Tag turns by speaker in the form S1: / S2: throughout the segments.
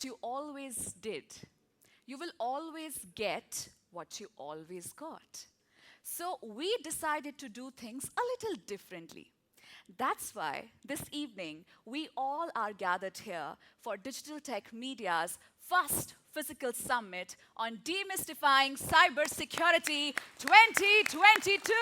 S1: you always did, you will always get what you always got. So we decided to do things a little differently. That's why this evening we all are gathered here for Digital Tech Media's first physical summit on Demystifying Cybersecurity 2022.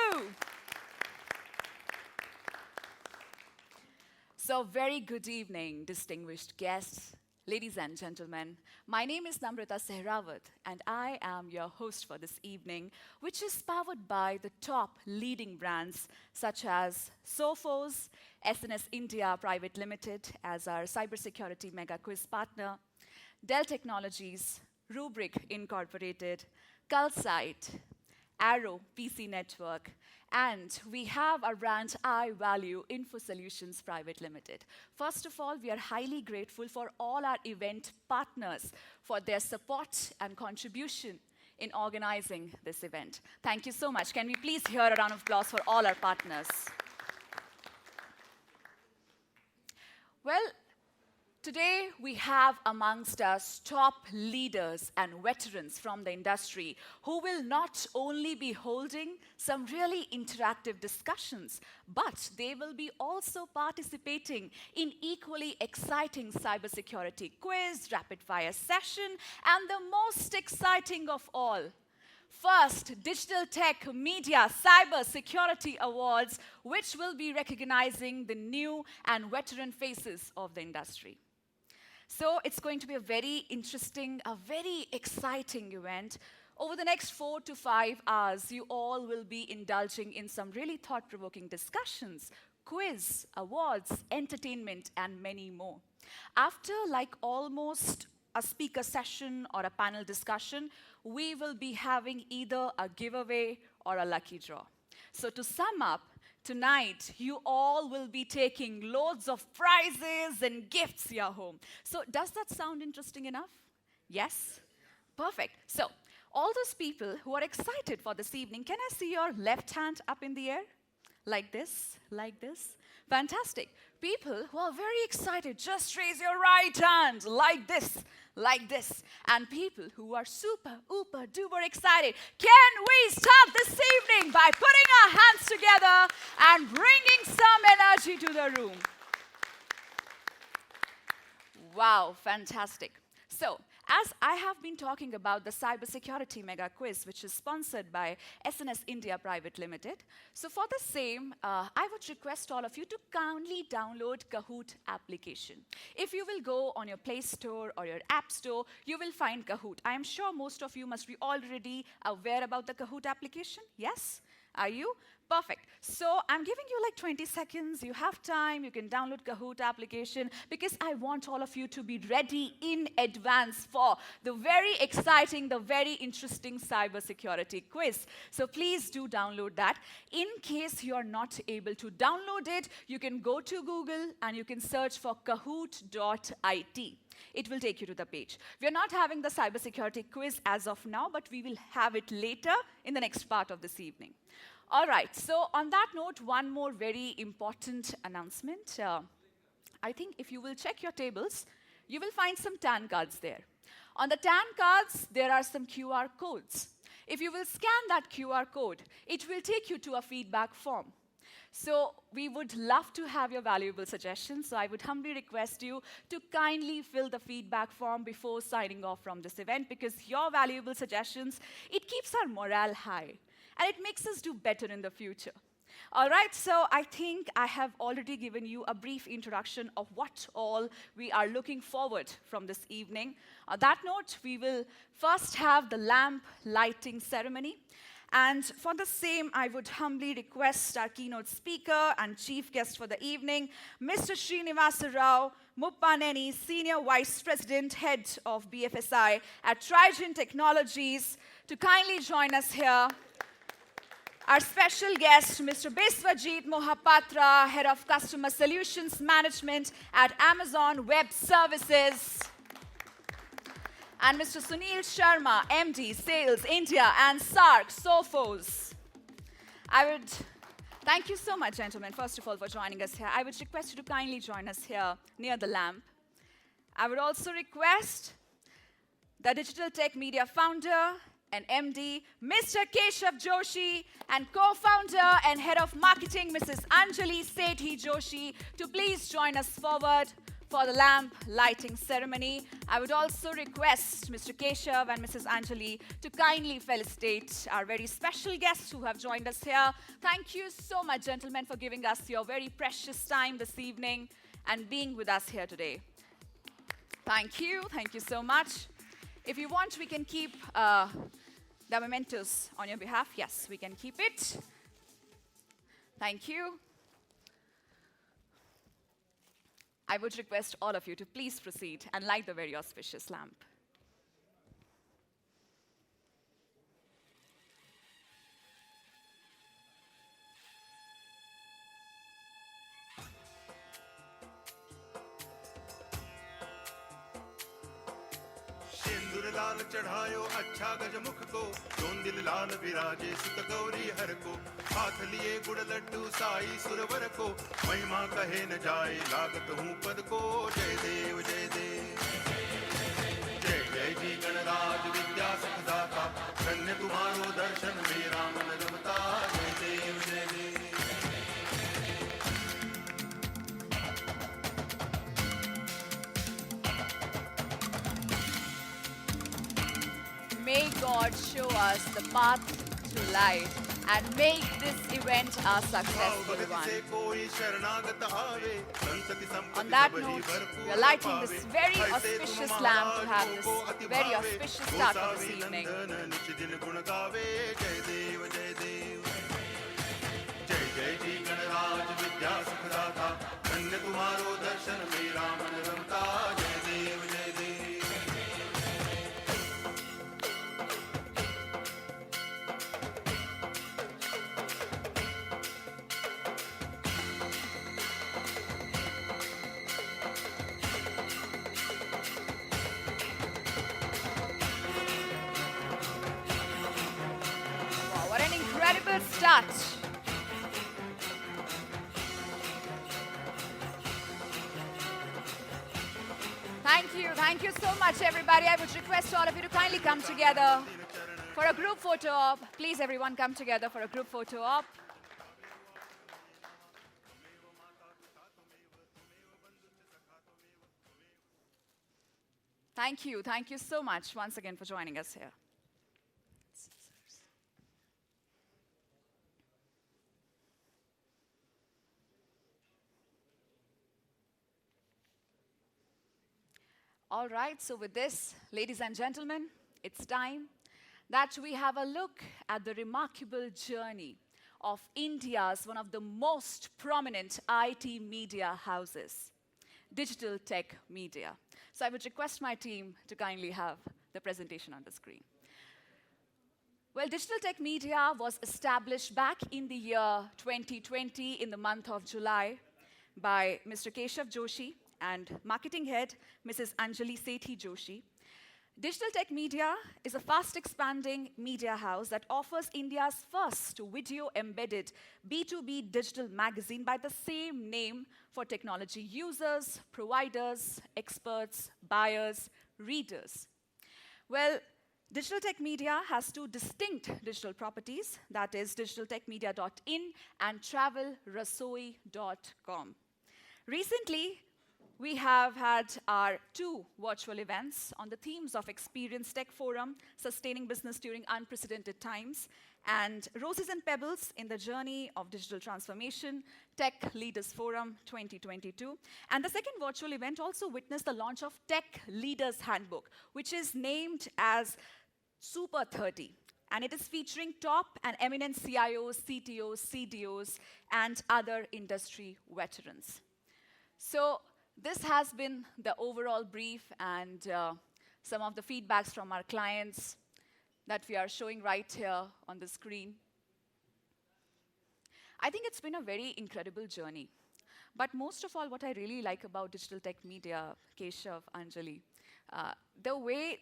S1: So, very good evening, distinguished guests, ladies and gentlemen. My name is Namrata Sehrawat, and I am your host for this evening, which is powered by the top leading brands such as Sophos, SNS India Private Limited as our cybersecurity mega quiz partner, Dell Technologies, Rubrik Incorporated, Calcite, Arrow PC Network, and we have our brand I Value Info Solutions Private Limited. First of all, we are highly grateful for all our event partners for their support and contribution in organizing this event. Thank you so much. Can we please hear a round of applause for all our partners? Well, today, we have amongst us top leaders and veterans from the industry who will not only be holding some really interactive discussions, but they will be also participating in equally exciting cybersecurity quiz, rapid-fire session, and the most exciting of all, first Digital Tech Media Cybersecurity Awards, which will be recognizing the new and veteran faces of the industry. So it's going to be a very interesting, a very exciting event. Over the next 4 to 5 hours, you all will be indulging in some really thought-provoking discussions, quiz, awards, entertainment, and many more. After almost a speaker session or a panel discussion, we will be having either a giveaway or a lucky draw. So to sum up, tonight, you all will be taking loads of prizes and gifts here home. So does that sound interesting enough? Yes? Perfect. So all those people who are excited for this evening, can I see your left hand up in the air? Like this, like this. Fantastic. People who are very excited, just raise your right hand like this, like this. And people who are super, ooper, duper excited, can we start this evening by putting our hands together and bringing some energy to the room? Wow, fantastic. So, as I have been talking about the cybersecurity mega quiz, which is sponsored by SNS India Private Limited, so for the same, I would request all of you to kindly download Kahoot application. If you will go on your Play Store or your App Store, you will find Kahoot. I am sure most of you must be already aware about the Kahoot application. Yes? Are you? Perfect. So I'm giving you like 20 seconds. You have time. You can download Kahoot application because I want all of you to be ready in advance for the very exciting, the very interesting cybersecurity quiz. So please do download that. In case you're not able to download it, you can go to Google and you can search for kahoot.it. It will take you to the page. We are not having the cybersecurity quiz as of now, but we will have it later in the next part of this evening. All right, so on that note, one more very important announcement. I think if you will check your tables, you will find some TAN cards there. On the TAN cards, there are some QR codes. If you will scan that QR code, it will take you to a feedback form. So we would love to have your valuable suggestions. So I would humbly request you to kindly fill the feedback form before signing off from this event, because your valuable suggestions, it keeps our morale high. And it makes us do better in the future. All right, so I think I have already given you a brief introduction of what all we are looking forward from this evening. On that note, we will first have the lamp lighting ceremony. And for the same, I would humbly request our keynote speaker and chief guest for the evening, Mr. Srinivasa Rao Muppaneni, Senior Vice President, Head of BFSI at Trigen Technologies, to kindly join us here. Our special guest, Mr. Biswajit Mohapatra, Head of Customer Solutions Management at Amazon Web Services. And Mr. Sunil Sharma, MD, Sales, India, and SARC, Sophos. Thank you so much, gentlemen, first of all, for joining us here. I would request you to kindly join us here near the lamp. I would also request the Digital Tech Media founder and MD, Mr. Keshav Joshi, and co-founder and head of marketing, Mrs. Anjali Sethi Joshi, to please join us forward for the lamp lighting ceremony. I would also request Mr. Keshav and Mrs. Anjali to kindly felicitate our very special guests who have joined us here. Thank you so much, gentlemen, for giving us your very precious time this evening and being with us here today. Thank you so much. If you want, we can keep the mementos on your behalf. Yes, we can keep it. Thank you. I would request all of you to please proceed and light the very auspicious lamp.
S2: लाल चढ़ायो अच्छा गजमुख को zone दिल लाल विराजे सुत गौरी हर को हाथ लिए गुड़ लड्डू साई सुरवर को महिमा कहे न जाए लागत हूँ पद को जय देव जय देव जय जय जी गणराज विद्या सुखदाता धन्य तुम्हारो दर्शन मेरा मन रमता जय देव जय देव
S1: May God show us the path to light and make this event a successful one. On that note, we are lighting this very auspicious lamp to have this very auspicious start of this evening. Incredible start. Thank you so much, everybody. I would request all of you to kindly come together for a group photo op. Please, everyone, come together for a group photo op. Thank you so much once again for joining us here. All right, so with this, ladies and gentlemen, it's time that we have a look at the remarkable journey of India's one of the most prominent IT media houses, Digital Tech Media. So I would request my team to kindly have the presentation on the screen. Well, Digital Tech Media was established back in the year 2020 in the month of July by Mr. Keshav Joshi and marketing head, Mrs. Anjali Sethi Joshi. Digital Tech Media is a fast-expanding media house that offers India's first video-embedded B2B digital magazine by the same name for technology users, providers, experts, buyers, readers. Well, Digital Tech Media has two distinct digital properties, that is digitaltechmedia.in and travelrasoi.com. Recently, we have had our two virtual events on the themes of Experience Tech Forum, Sustaining Business During Unprecedented Times, and Roses and Pebbles in the Journey of Digital Transformation, Tech Leaders Forum 2022. And the second virtual event also witnessed the launch of Tech Leaders Handbook, which is named as Super 30. And it is featuring top and eminent CIOs, CTOs, CDOs, and other industry veterans. So this has been the overall brief and some of the feedbacks from our clients that we are showing right here on the screen. I think it's been a very incredible journey. But most of all, what I really like about Digital Tech Media, Keshav, Anjali, the way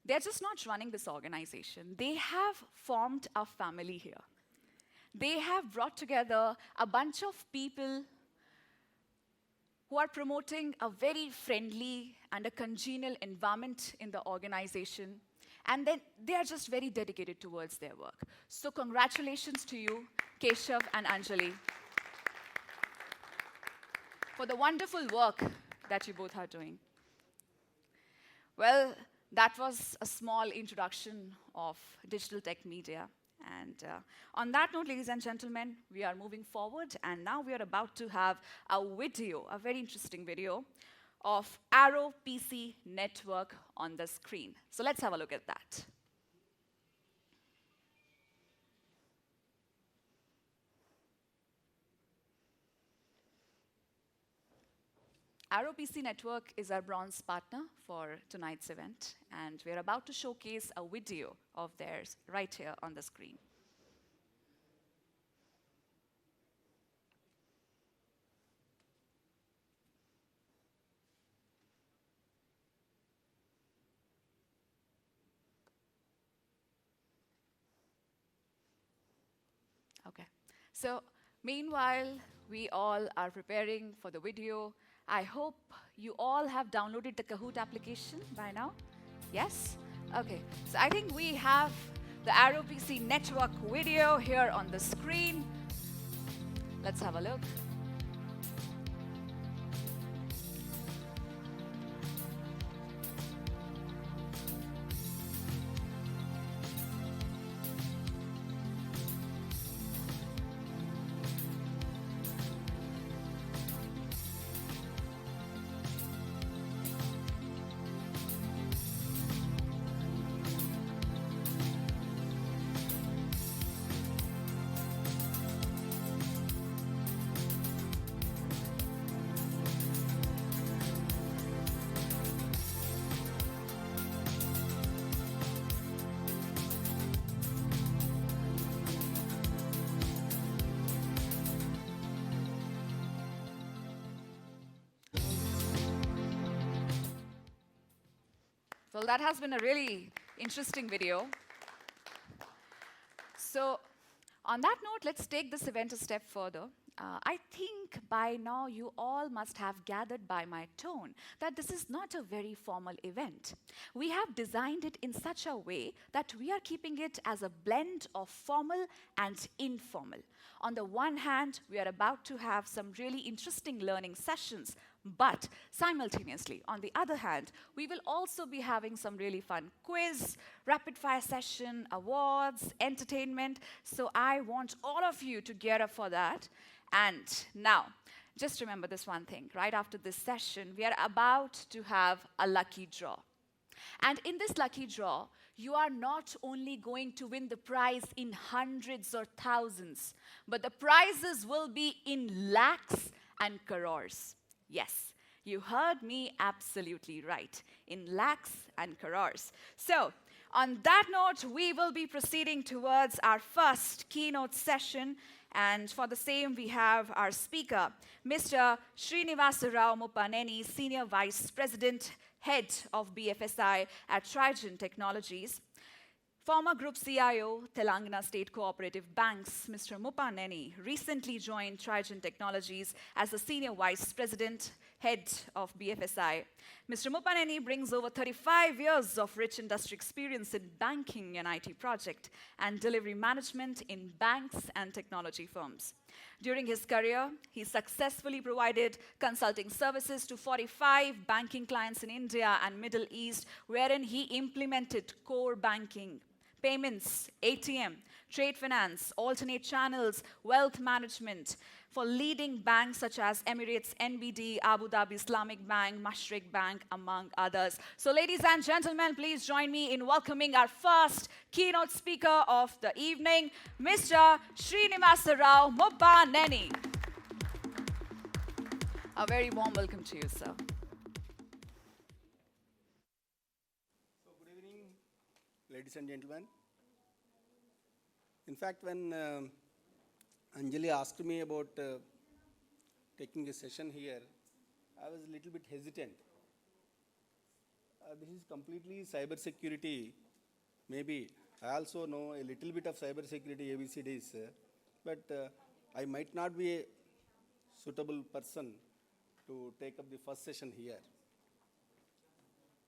S1: they're just not running this organization. They have formed a family here. They have brought together a bunch of people who are promoting a very friendly and a congenial environment in the organization. And then they are just very dedicated towards their work. So congratulations to you, Keshav and Anjali, for the wonderful work that you both are doing. Well, that was a small introduction of digital tech media. And on that note, ladies and gentlemen, we are moving forward, and now we are about to have a video, a very interesting video, of Arrow PC Network on the screen. So let's have a look at that. Arrow PC Network is our bronze partner for tonight's event, and we're about to showcase a video of theirs right here on the screen. Okay. So meanwhile, we all are preparing for the video. I hope you all have downloaded the Kahoot application by now. Yes? Okay. So I think we have the Arrow PC Network video here on the screen. Let's have a look. Well, that has been a really interesting video. So on that note, let's take this event a step further. I think by now you all must have gathered by my tone that this is not a very formal event. We have designed it in such a way that we are keeping it as a blend of formal and informal. On the one hand, we are about to have some really interesting learning sessions, but simultaneously, on the other hand, we will also be having some really fun quiz, rapid fire session, awards, entertainment. So I want all of you to gear up for that. And now, just remember this one thing. Right after this session, we are about to have a lucky draw. And in this lucky draw, you are not only going to win the prize in hundreds or thousands, but the prizes will be in lakhs and crores. Yes, you heard me absolutely right, in lakhs and crores. So, on that note, we will be proceeding towards our first keynote session. And for the same, we have our speaker, Mr. Srinivasa Rao Mupaneni, Senior Vice President, Head of BFSI at Trigen Technologies. Former Group CIO, Telangana State Cooperative Banks, Mr. Mupaneni, recently joined Trigen Technologies as the Senior Vice President, Head of BFSI. Mr. Mupaneni brings over 35 years of rich industry experience in banking and IT project and delivery management in banks and technology firms. During his career, he successfully provided consulting services to 45 banking clients in India and Middle East, wherein he implemented core banking, payments, ATM, trade finance, alternate channels, wealth management for leading banks such as Emirates, NBD, Abu Dhabi Islamic Bank, Mashreq Bank, among others. So ladies and gentlemen, please join me in welcoming our first keynote speaker of the evening, Mr. Srinivasa Rao Mupaneni. A very warm welcome to you, sir.
S3: Good evening, ladies and gentlemen. In fact, when Anjali asked me about taking a session here, I was a little bit hesitant. This is completely cybersecurity. Maybe I also know a little bit of cybersecurity ABCDs, but I might not be a suitable person to take up the first session here.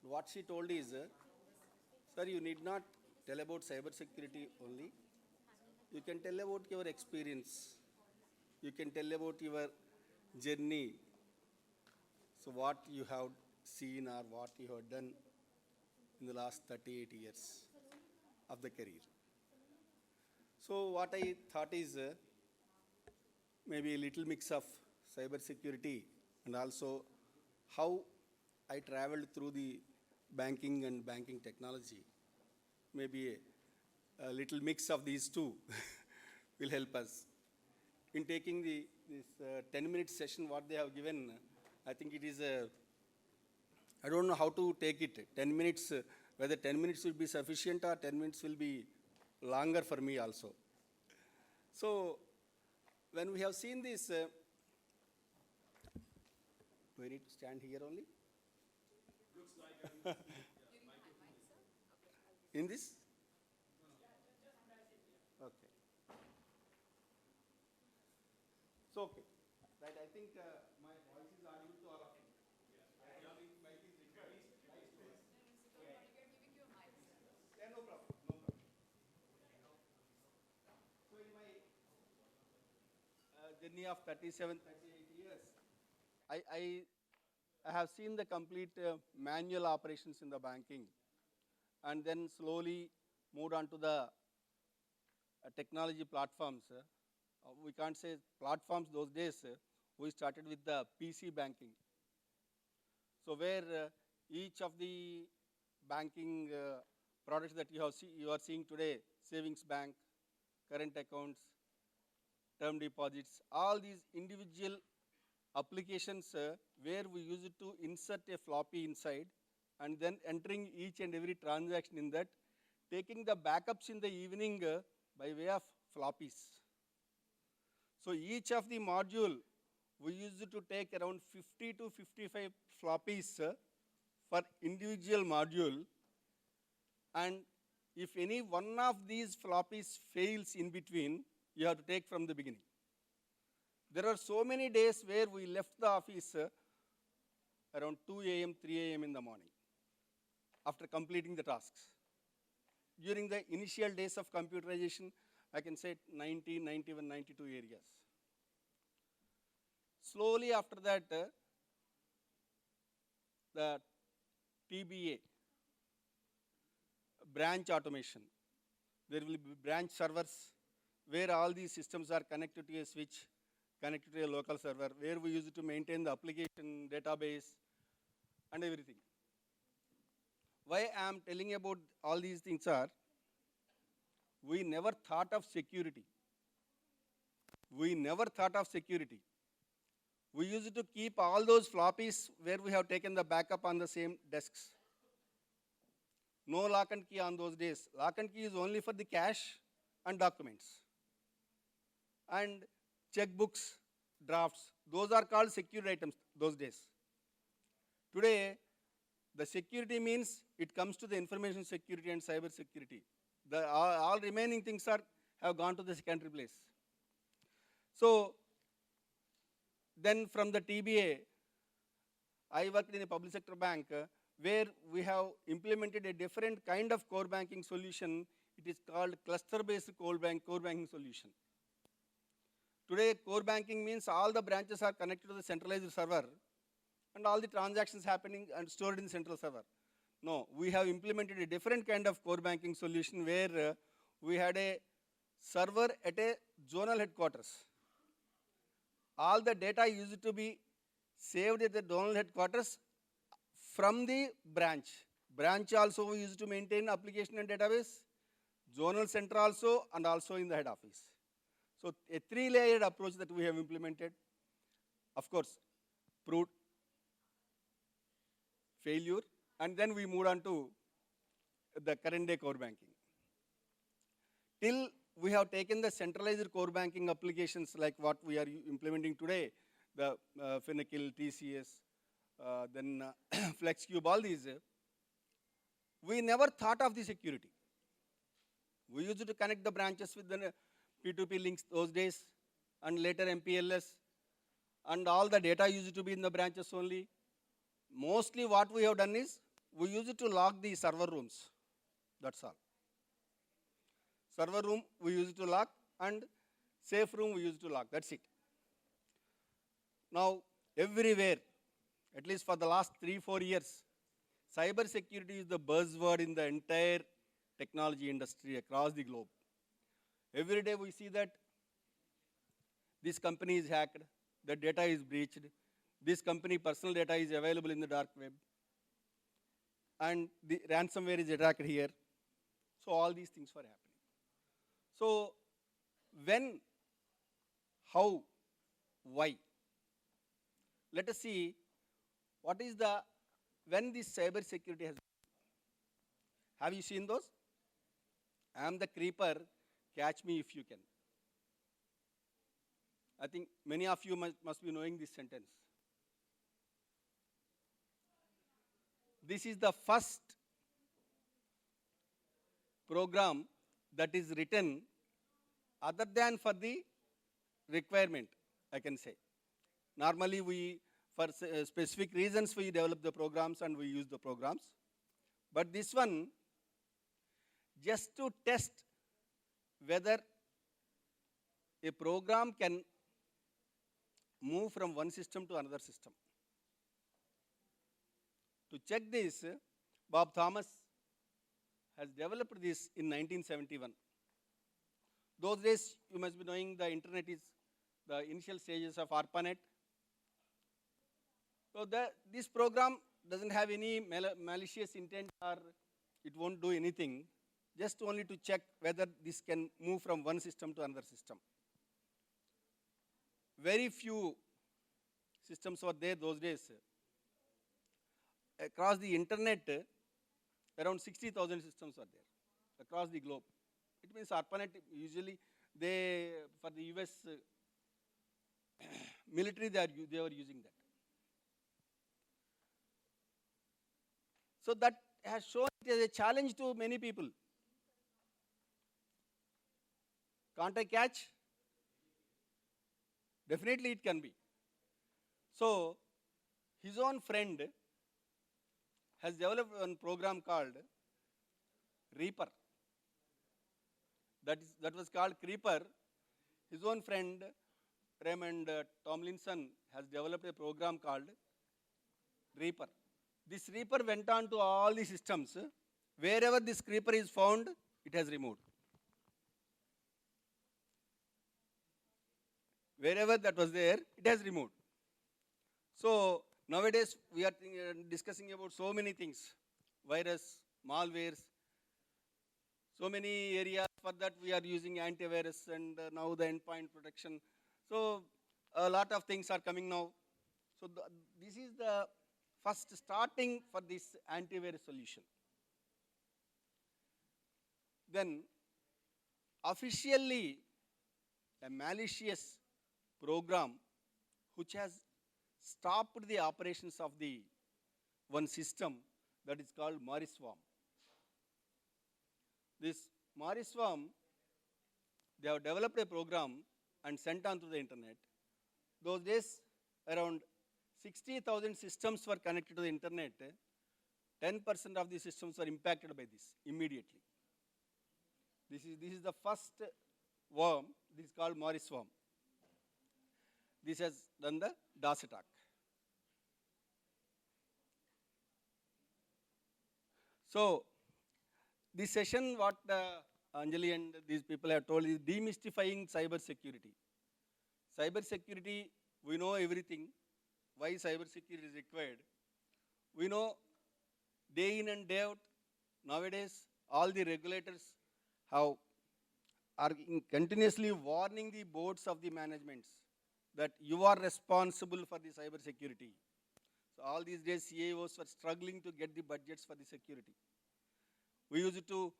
S3: What she told is, sir, you need not tell about cybersecurity only. You can tell about your experience. You can tell about your journey. So what you have seen or what you have done in the last 38 years of the career. So what I thought is maybe a little mix of cybersecurity and also how I traveled through the banking and banking technology. Maybe a little mix of these two will help us. In taking this 10-minute session, what they have given, I think it is I don't know how to take it. 10 minutes, whether 10 minutes will be sufficient or 10 minutes will be longer for me also. So, when we have seen this, do I need to stand here only?
S4: Looks like
S3: In this? Okay. So, okay. Right, I think my voice is audible to all of you. I think mic is required. Yeah, no problem. No problem. So, in my journey of 37, 38 years, I have seen the complete manual operations in the banking and then slowly moved on to the technology platforms. We can't say platforms those days. We started with the PC banking. So where each of the banking products that you are seeing today, savings bank, current accounts, term deposits, all these individual applications where we use it to insert a floppy inside and then entering each and every transaction in that, taking the backups in the evening by way of floppies. So each of the module, we used to take around 50 to 55 floppies for individual module. And if any one of these floppies fails in between, you have to take from the beginning. There are so many days where we left the office around 2 a.m., 3 a.m. in the morning after completing the tasks. During the initial days of computerization, I can say 90, 91, 92 areas. Slowly after that, the TBA, branch automation. There will be branch servers where all these systems are connected to a switch, connected to a local server, where we use it to maintain the application database and everything. Why I am telling about all these things are, we never thought of security. We never thought of security. We used to keep all those floppies where we have taken the backup on the same desks. No lock and key on those days. Lock and key is only for the cash and documents. And checkbooks, drafts, those are called secure items those days. Today, the security means it comes to the information security and cyber security. All remaining things have gone to the secondary place. So, then from the TBA, I worked in a public sector bank where we have implemented a different kind of core banking solution. It is called cluster-based core banking solution. Today, core banking means all the branches are connected to the centralized server and all the transactions happening and stored in the central server. No, we have implemented a different kind of core banking solution where we had a server at a zonal headquarters. All the data used to be saved at the zonal headquarters from the branch. Branch also we used to maintain application and database, zonal center also, and also in the head office. So a three-layered approach that we have implemented, of course, proved failure, and then we moved on to the current day core banking. Till we have taken the centralized core banking applications like what we are implementing today, the Finacle, TCS, then FlexCube, all these, we never thought of the security. We used to connect the branches with the P2P links those days, and later MPLS. and all the data used to be in the branches only. Mostly what we have done is, we used to lock the server rooms. That's all. Server room we used to lock, and safe room we used to lock. That's it. Now, everywhere, at least for the last 3-4 years, cyber security is the buzzword in the entire technology industry across the globe. Every day we see that this company is hacked, the data is breached, this company personal data is available in the dark web, and the ransomware is attacked here. So all these things were happening. So when, how, why? Let us see what is the, when this cyber security has. Have you seen those? I am the creeper, catch me if you can. I think many of you must be knowing this sentence. This is the first program that is written other than for the requirement, I can say. Normally we, for specific reasons, we develop the programs and we use the programs. But this one, just to test whether a program can move from one system to another system. To check this, Bob Thomas has developed this in 1971. Those days, you must be knowing the internet is the initial stages of ARPANET. So this program doesn't have any malicious intent, or it won't do anything, just only to check whether this can move from one system to another system. Very few systems were there those days. Across the internet, around 60,000 systems were there across the globe. It means ARPANET, usually they, for the US military, they were using that. So that has shown it as a challenge to many people. Can't I catch? Definitely it can be. So his own friend has developed one program called Reaper. That was called Creeper. His own friend Raymond Tomlinson has developed a program called Reaper. This Reaper went on to all the systems. Wherever this Creeper is found, it has removed. Wherever that was there, it has removed. So nowadays we are discussing about so many things: virus, malwares, so many areas. For that we are using antivirus and now the endpoint protection. So a lot of things are coming now. So this is the first starting for this antivirus solution. Then officially a malicious program which has stopped the operations of the one system, that is called Morris worm. This Morris worm, they have developed a program and sent on to the internet. Those days, around 60,000 systems were connected to the internet. 10% of the systems were impacted by this immediately. This is the first worm. This is called Morris worm. This has done the DOS attack. So this session, what Anjali and these people have told, is demystifying cybersecurity. Cybersecurity, we know everything. Why cybersecurity is required? We know day in and day out, nowadays, all the regulators are continuously warning the boards of the managements that you are responsible for the cybersecurity. So all these days, CIOs were struggling to get the budgets for the security. We used to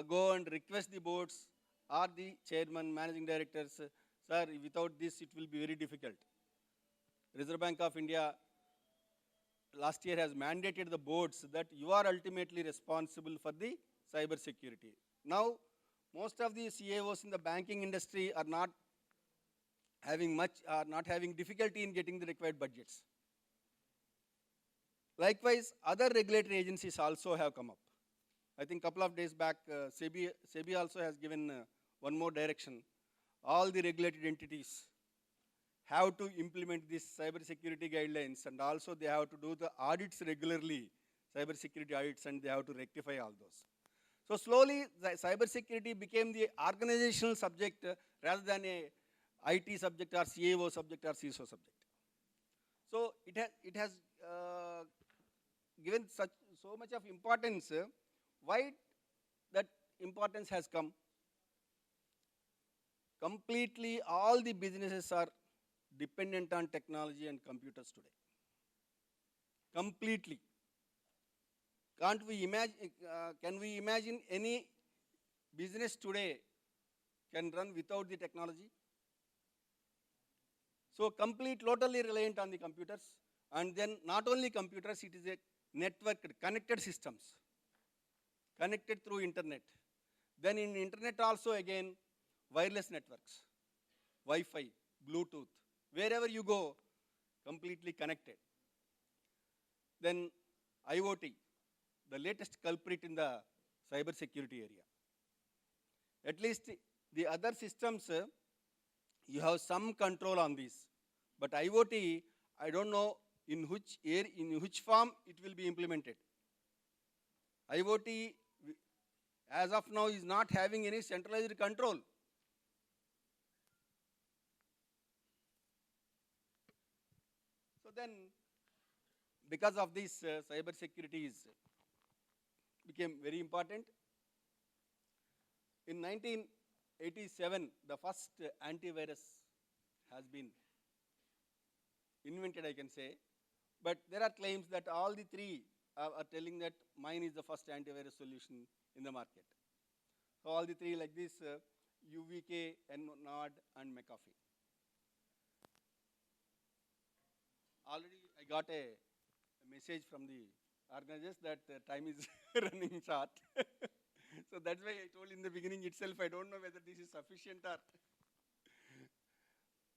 S3: go and request the boards or the chairman, managing directors, sir, without this it will be very difficult. Reserve Bank of India last year has mandated the boards that you are ultimately responsible for the cyber security. Now, most of the CIOs in the banking industry are not not having difficulty in getting the required budgets. Likewise, other regulatory agencies also have come up. I think a couple of days back, SEBI also has given one more direction. All the regulated entities have to implement these cybersecurity guidelines, and also they have to do the audits regularly, cybersecurity audits, and they have to rectify all those. So slowly, the cybersecurity became the organizational subject rather than a IT subject or CAO subject or CISO subject. So it has given so much of importance. Why that importance has come? Completely all the businesses are dependent on technology and computers today. Completely. Can't we imagine, can we imagine any business today can run without the technology? So totally reliant on the computers, and then not only computers, it is a networked, connected systems, connected through internet. Then in internet also again, wireless networks, Wi-Fi, Bluetooth, wherever you go, completely connected. Then IoT, the latest culprit in the cybersecurity area. At least the other systems, you have some control on these. But IoT, I don't know in which form it will be implemented. IoT, as of now, is not having any centralized control. So then, because of this, cybersecurity became very important. In 1987, the first antivirus has been invented, I can say. But there are claims that all the three are telling that mine is the first antivirus solution in the market. So all the three like this, UVK, NOD, and McAfee. Already I got a message from the organizers that time is running short. So that's why I told in the beginning itself, I don't know whether this is sufficient or.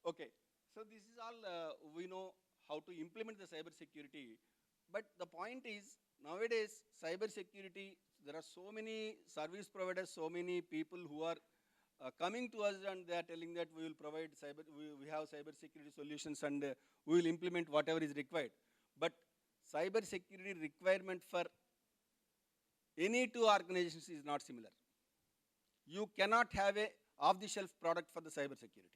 S3: Okay, so this is all we know how to implement the cybersecurity. But the point is, nowadays, cybersecurity, there are so many service providers, so many people who are coming to us and they are telling that we will provide we have cybersecurity solutions and we will implement whatever is required. But cybersecurity requirement for any two organizations is not similar. You cannot have a off-the-shelf product for the cybersecurity.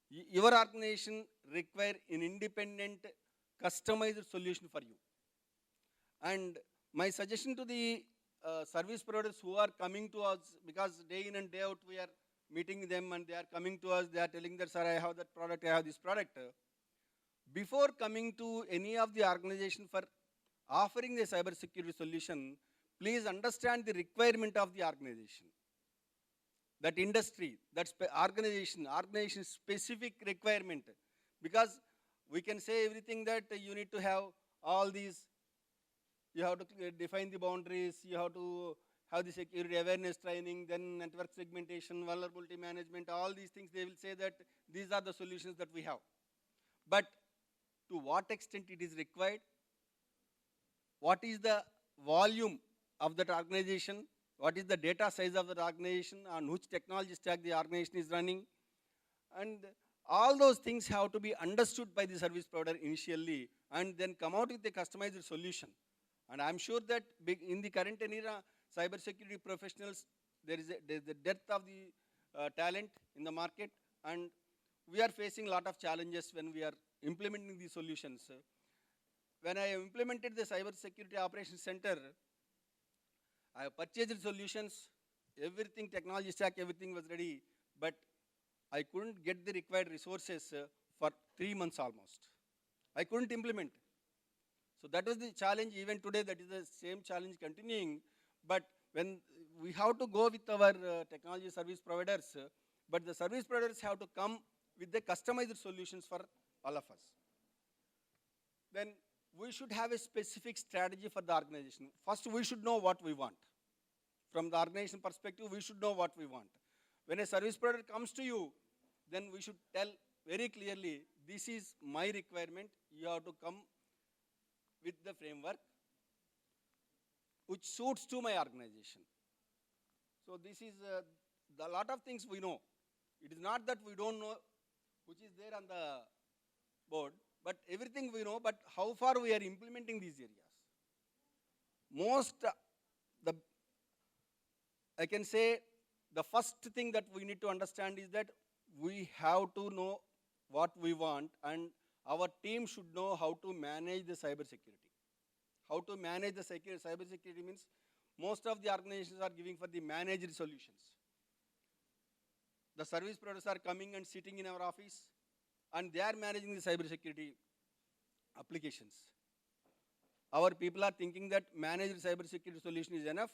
S3: Your organization require an independent, customized solution for you. And my suggestion to the service providers who are coming to us, because day in and day out we are meeting them and they are coming to us, they are telling that, sir, I have that product, I have this product. Before coming to any of the organization for offering a cybersecurity solution, please understand the requirement of the organization. That industry, that organization specific requirement. Because we can say everything that you need to have all these, you have to define the boundaries, you have to have the security awareness training, then network segmentation, vulnerability management, all these things, they will say that these are the solutions that we have. But to what extent it is required, what is the volume of that organization, what is the data size of that organization, on which technology stack the organization is running, and all those things have to be understood by the service provider initially and then come out with a customized solution. And I'm sure that in the current era, cybersecurity professionals, there is a depth of the talent in the market, and we are facing a lot of challenges when we are implementing these solutions. When I implemented the Cybersecurity Operations Center, I purchased solutions, everything, technology stack, everything was ready, but I couldn't get the required resources for 3 months almost. I couldn't implement. So that was the challenge. Even today, that is the same challenge continuing. But when we have to go with our technology service providers, but the service providers have to come with the customized solutions for all of us. Then we should have a specific strategy for the organization. First, we should know what we want. From the organization perspective, we should know what we want. When a service provider comes to you, then we should tell very clearly, this is my requirement, you have to come with the framework which suits to my organization. So this is the lot of things we know. It is not that we don't know which is there on the board, but everything we know, but how far we are implementing these areas. Most, I can say, the first thing that we need to understand is that we have to know what we want, and our team should know how to manage the cybersecurity. How to manage the cybersecurity means most of the organizations are giving for the managed solutions. The service providers are coming and sitting in our office, and they are managing the cybersecurity applications. Our people are thinking that managed cybersecurity solution is enough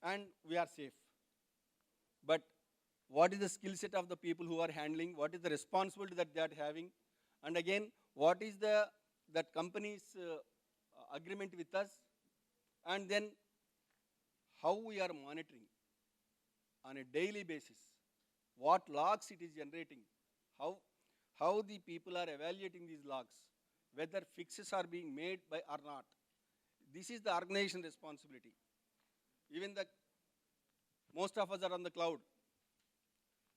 S3: and we are safe. But what is the skill set of the people who are handling? What is the responsibility that they are having? And again, what is that company's agreement with us? And then how we are monitoring on a daily basis, what logs it is generating, how the people are evaluating these logs, whether fixes are being made by or not. This is the organization responsibility. Even most of us are on the cloud.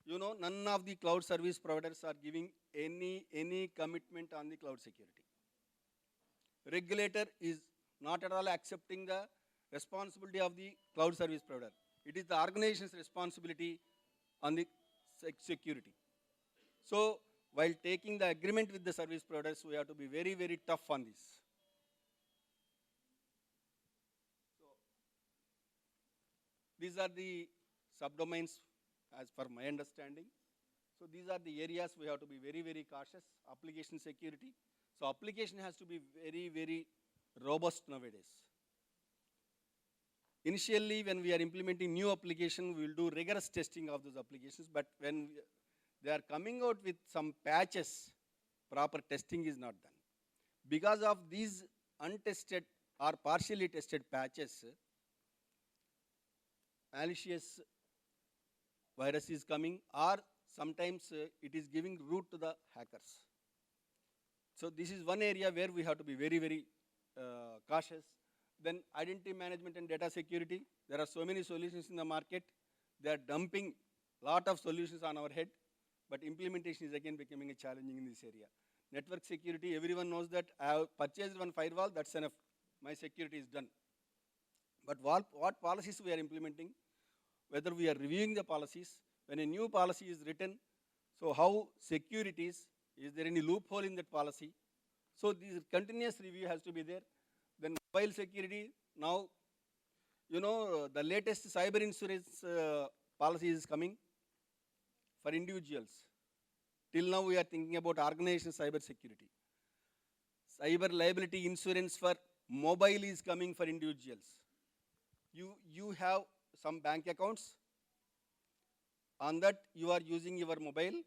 S3: You know, none of the cloud service providers are giving any commitment on the cloud security. Regulator is not at all accepting the responsibility of the cloud service provider. It is the organization's responsibility on the security. So, while taking the agreement with the service providers, we have to be very, very tough on this. So, these are the subdomains as per my understanding. So, these are the areas we have to be very, very cautious. Application security. So, application has to be very, very robust nowadays. Initially, when we are implementing new application, we will do rigorous testing of those applications, but when they are coming out with some patches, proper testing is not done. Because of these untested or partially tested patches, malicious virus is coming, or sometimes it is giving root to the hackers. So this is one area where we have to be very, very cautious. Then identity management and data security. There are so many solutions in the market. They are dumping a lot of solutions on our head, but implementation is again becoming a challenging in this area. Network security, everyone knows that I have purchased one firewall, that's enough. My security is done. But what policies we are implementing, whether we are reviewing the policies, when a new policy is written, so how secure it is there any loophole in that policy? So this continuous review has to be there. Then mobile security, now, you know, the latest cyber insurance policy is coming for individuals. Till now we are thinking about organization cyber security. Cyber liability insurance for mobile is coming for individuals. You have some bank accounts. On that you are using your mobile.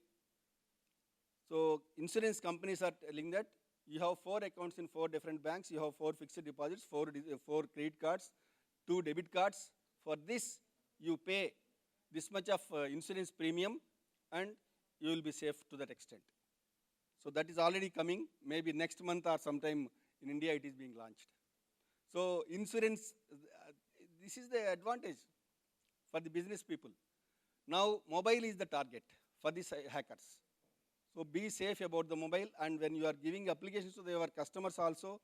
S3: So insurance companies are telling that you have 4 accounts in 4 different banks, you have 4 fixed deposits, 4 credit cards, 2 debit cards. For this, you pay this much of insurance premium and you will be safe to that extent. So that is already coming, maybe next month or sometime in India it is being launched. So insurance, this is the advantage for the business people. Now mobile is the target for these hackers. So be safe about the mobile, and when you are giving applications to your customers also,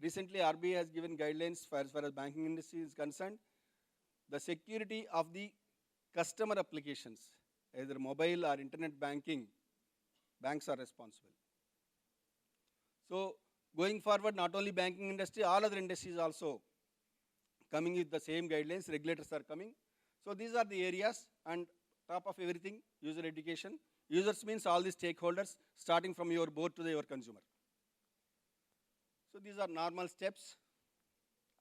S3: recently RBI has given guidelines as far as banking industry is concerned. The security of the customer applications, either mobile or internet banking, banks are responsible. So going forward, not only banking industry, all other industries also coming with the same guidelines, regulators are coming. So these are the areas, and top of everything, user education. Users means all the stakeholders, starting from your board to your consumer. So these are normal steps.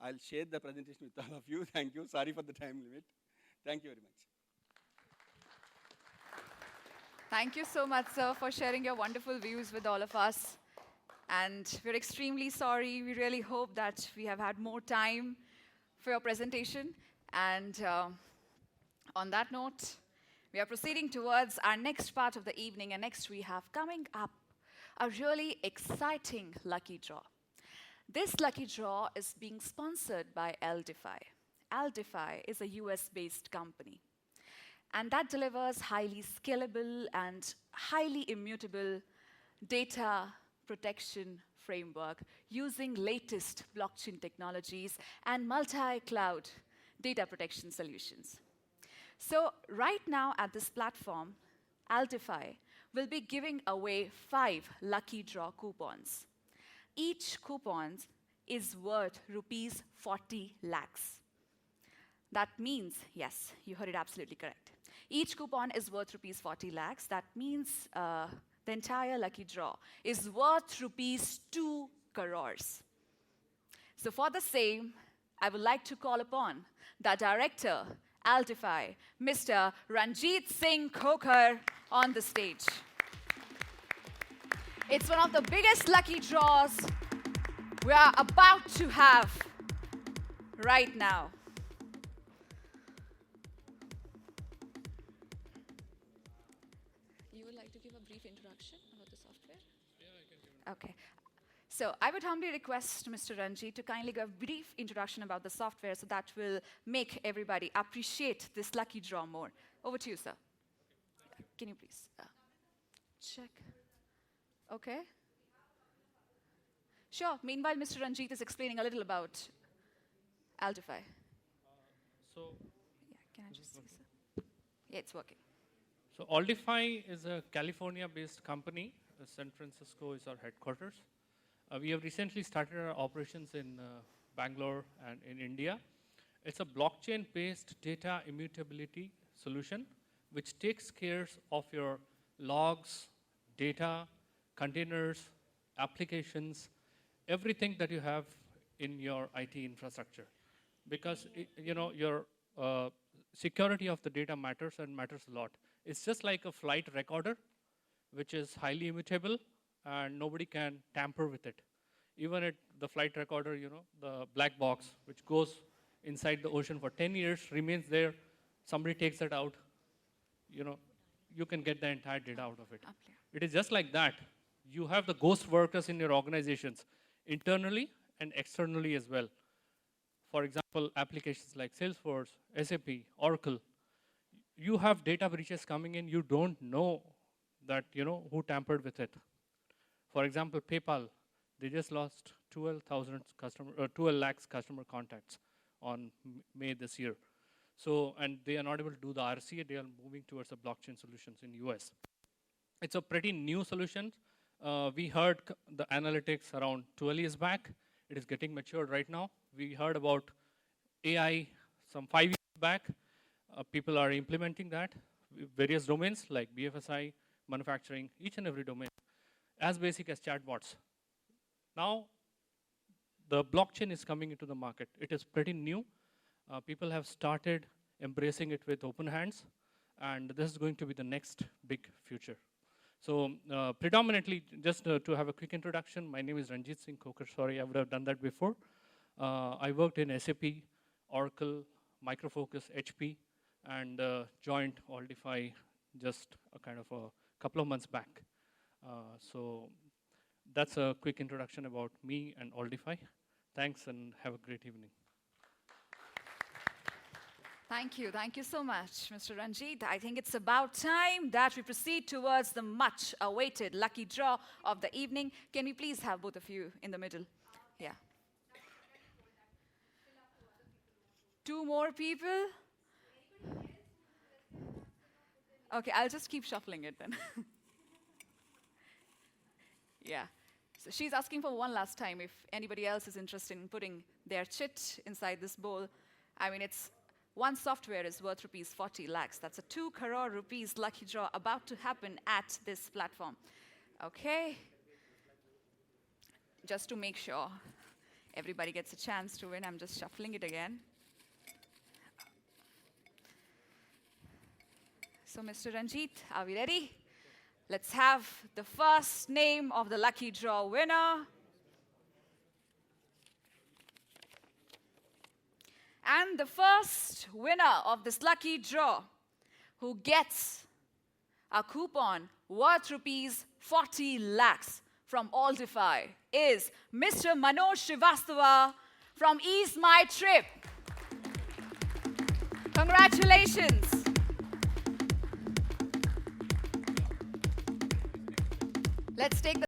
S3: I'll share the presentation with all of you. Thank you. Sorry for the time limit. Thank you very much.
S1: Thank you so much, sir, for sharing your wonderful views with all of us. And we're extremely sorry. We really hope that we have had more time for your presentation. And on that note, We are proceeding towards our next part of the evening, and next we have coming up a really exciting lucky draw. This lucky draw is being sponsored by Aldify. Aldify is a US-based company, and that delivers highly scalable and highly immutable data protection framework using latest blockchain technologies and multi-cloud data protection solutions. So right now at this platform, Aldify will be giving away 5 lucky draw coupons. Each coupon is worth rupees 40 lakhs. That means, yes, you heard it absolutely correct. Each coupon is worth rupees 40 lakhs. That means the entire lucky draw is worth rupees 2 crores. So for the same, I would like to call upon the director, Aldify, Mr. Ranjit Singh Khokar, on the stage. It's one of the biggest lucky draws we are about to have right now. You would like to give a brief introduction about the software?
S4: Yeah, I can give it.
S1: Okay. So I would humbly request Mr. Ranjit to kindly give a brief introduction about the software so that will make everybody appreciate this lucky draw more. Over to you, sir. Can you please check? Okay. Sure. Meanwhile, Mr. Ranjit is explaining a little about Aldify.
S4: So,
S1: Yeah, can I just see, sir? Yeah, it's working.
S4: so Aldify is a California-based company. San Francisco is our headquarters. We have recently started our operations in Bangalore and in India. It's a blockchain-based data immutability solution which takes care of your logs, data, containers, applications, everything that you have in your IT infrastructure. Because your security of the data matters and matters a lot. It's just like a flight recorder, which is highly immutable, and nobody can tamper with it. Even at the flight recorder, the black box, which goes inside the ocean for 10 years, remains there. Somebody takes it out, you can get the entire data out of it. It is just like that. You have the ghost workers in your organizations, internally and externally as well. For example, applications like Salesforce, SAP, Oracle. You have data breaches coming in, you don't know that, who tampered with it. For example, PayPal, they just lost 12 lakhs customer contacts on May this year. So, and they are not able to do the RCA, they are moving towards the blockchain solutions in US. It's a pretty new solution. We heard the analytics around 12 years back. It is getting matured right now. We heard about AI some 5 years back. People are implementing that. Various domains like BFSI, manufacturing, each and every domain, as basic as chatbots. Now, the blockchain is coming into the market. It is pretty new. People have started embracing it with open hands, and this is going to be the next big future. So predominantly, just to have a quick introduction, my name is Ranjit Singh Khokar. Sorry, I would have done that before. I worked in SAP, Oracle, Micro Focus, HP, and joined Aldify just a couple of months back. So that's a quick introduction about me and Aldify. Thanks, and have a great evening.
S1: Thank you so much, Mr. Ranjit. I think it's about time that we proceed towards the much-awaited lucky draw of the evening. Can we please have both of you in the middle? Yeah. 2 more people? Okay, I'll just keep shuffling it then. Yeah. So she's asking for one last time if anybody else is interested in putting their chit inside this bowl. I mean, one software is worth rupees 40 lakhs. That's a 2 crore rupees lucky draw about to happen at this platform. Okay. Just to make sure everybody gets a chance to win, I'm just shuffling it again. So, Mr. Ranjit, are we ready? Let's have the first name of the lucky draw winner. And the first winner of this lucky draw who gets a coupon worth rupees 40 lakhs from Altify is Mr. Manoj Srivastava from Ease My Trip. Congratulations. Let's take the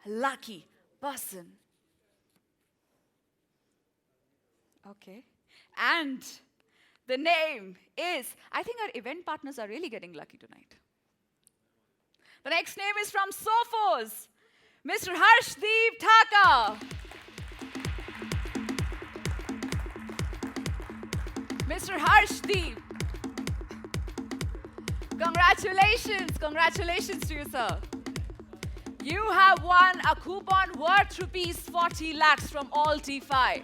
S1: lucky person. Okay. And the name is, I think our event partners are really getting lucky tonight. The next name is from Sophos, Mr. Harshdeep Thaka. Mr. Harshdeep. Congratulations. Congratulations to you, sir. You have won a coupon worth rupees 40 lakhs from Altify.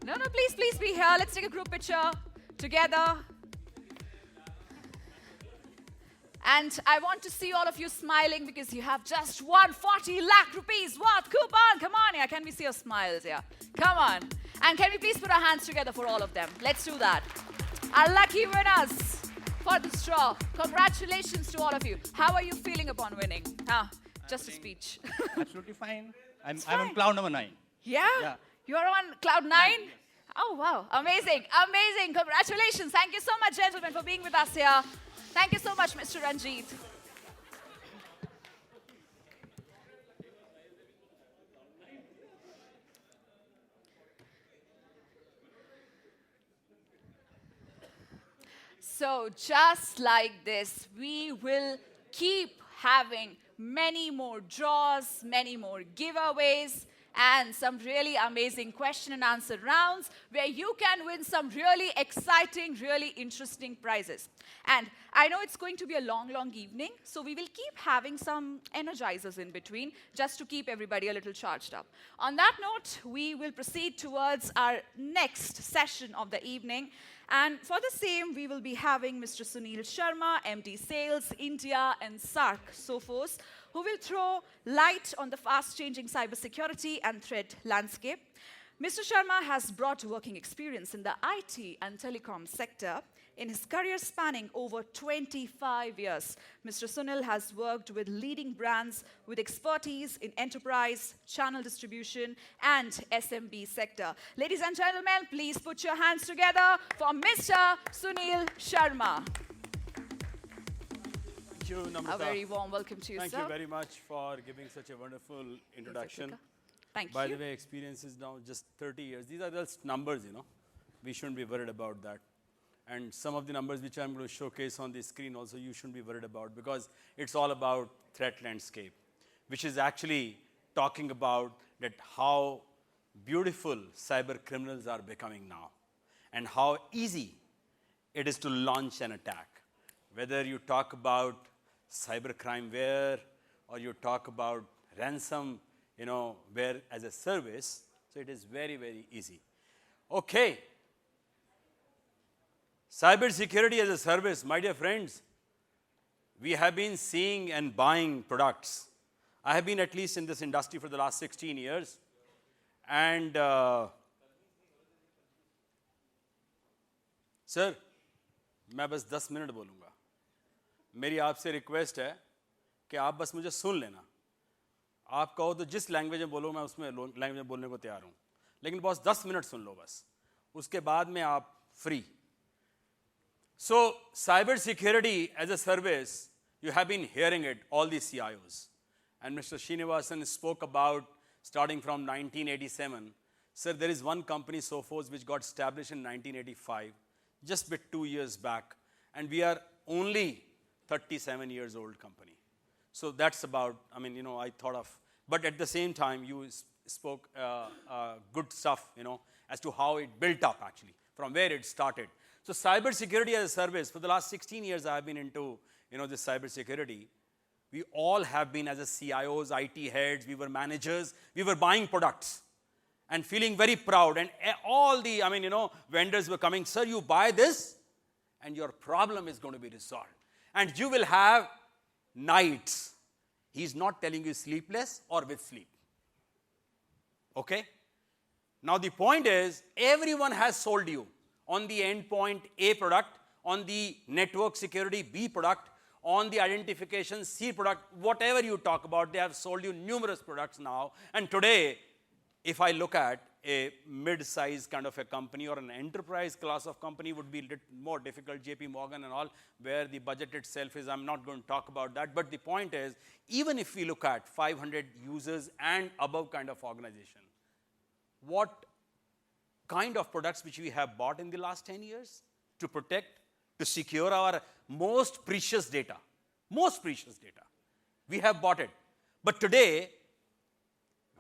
S1: No, please be here. Let's take a group picture together. And I want to see all of you smiling because you have just won 40 lakh rupees worth coupon. Come on here. Can we see your smiles here? Come on. And can we please put our hands together for all of them? Let's do that. Our lucky winners for this draw. Congratulations to all of you. How are you feeling upon winning? Just a speech.
S5: Absolutely fine. I'm on cloud number 9.
S1: Yeah? You're on cloud 9? Oh, wow. Amazing. Amazing. Congratulations. Thank you so much, gentlemen, for being with us here. Thank you so much, Mr. Ranjit. So just like this, we will keep having many more draws, many more giveaways, and some really amazing question and answer rounds where you can win some really exciting, really interesting prizes. And I know it's going to be a long, long evening, so we will keep having some energizers in between just to keep everybody a little charged up. On that note, we will proceed towards our next session of the evening. And for the same, we will be having Mr. Sunil Sharma, MD Sales, India and SARC, Sophos, who will throw light on the fast-changing cybersecurity and threat landscape. Mr. Sharma has brought working experience in the IT and telecom sector. In his career spanning over 25 years, Mr. Sunil has worked with leading brands with expertise in enterprise, channel distribution, and SMB sector. Ladies and gentlemen, please put your hands together for Mr. Sunil Sharma.
S6: Thank you, Namrata.
S1: A very warm welcome to you,
S6: Thank
S1: sir.
S6: you very much for giving such a wonderful introduction.
S1: Thank
S6: By
S1: you.
S6: the way, experience is now just 30 years. These are just numbers, you know. We shouldn't be worried about that. And some of the numbers which I'm going to showcase on the screen also you shouldn't be worried about, because it's all about threat landscape, which is actually talking about that how beautiful cyber criminals are becoming now and how easy it is to launch an attack. Whether you talk about cybercrimeware or you talk about ransom, ware as a service, so it is very, very easy. Okay. Cybersecurity as a service, my dear friends, we have been seeing and buying products. I have been at least in this industry for the last 16 years. And, sir, मैं बस 10 minute बोलूँगा. मेरी आपसे request है कि आप बस मुझे सुन लेना. आप कहो तो जिस लैंग्वेज में बोलो मैं उसमें लैंग्वेज में बोलने को तैयार हूँ. लेकिन बस 10 मिनट सुन लो बस. उसके बाद में आप free. So, cybersecurity as a service, you have been hearing it, all the CIOs. And Mr. Srinivasan spoke about starting from 1987. Sir, there is one company, Sophos, which got established in 1985, just bit 2 years back. And we are only 37 years old company. So that's about, I thought of, but at the same time, you spoke good stuff, as to how it built up actually, from where it started. So cybersecurity as a service, for the last 16 years I have been into, this cybersecurity. We all have been as a CIOs, IT heads, we were managers, we were buying products and feeling very proud. And all the, vendors were coming, sir, you buy this and your problem is going to be resolved. And you will have nights. He's not telling you sleepless or with sleep. Okay? Now the point is, everyone has sold you on the endpoint A product, on the network security B product, on the identification C product, whatever you talk about, they have sold you numerous products now. And today, if I look at a mid-size kind of a company or an enterprise class of company, would be a little more difficult, JP Morgan and all, where the budget itself is, I'm not going to talk about that. But the point is, even if we look at 500 users and above kind of organization, what kind of products which we have bought in the last 10 years to protect, to secure our most precious data. We have bought it. But today,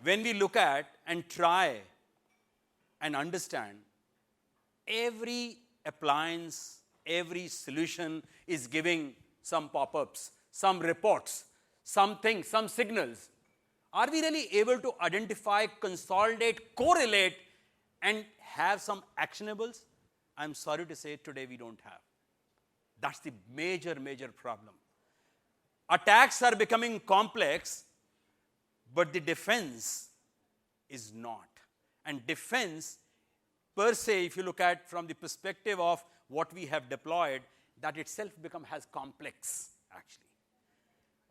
S6: when we look at and try and understand, every appliance, every solution is giving some pop-ups, some reports, something, some signals. Are we really able to identify, consolidate, correlate, and have some actionables? I'm sorry to say today we don't have. That's the major, major problem. Attacks are becoming complex, but the defense is not. And defense, per se, if you look at from the perspective of what we have deployed, that itself has complex, actually.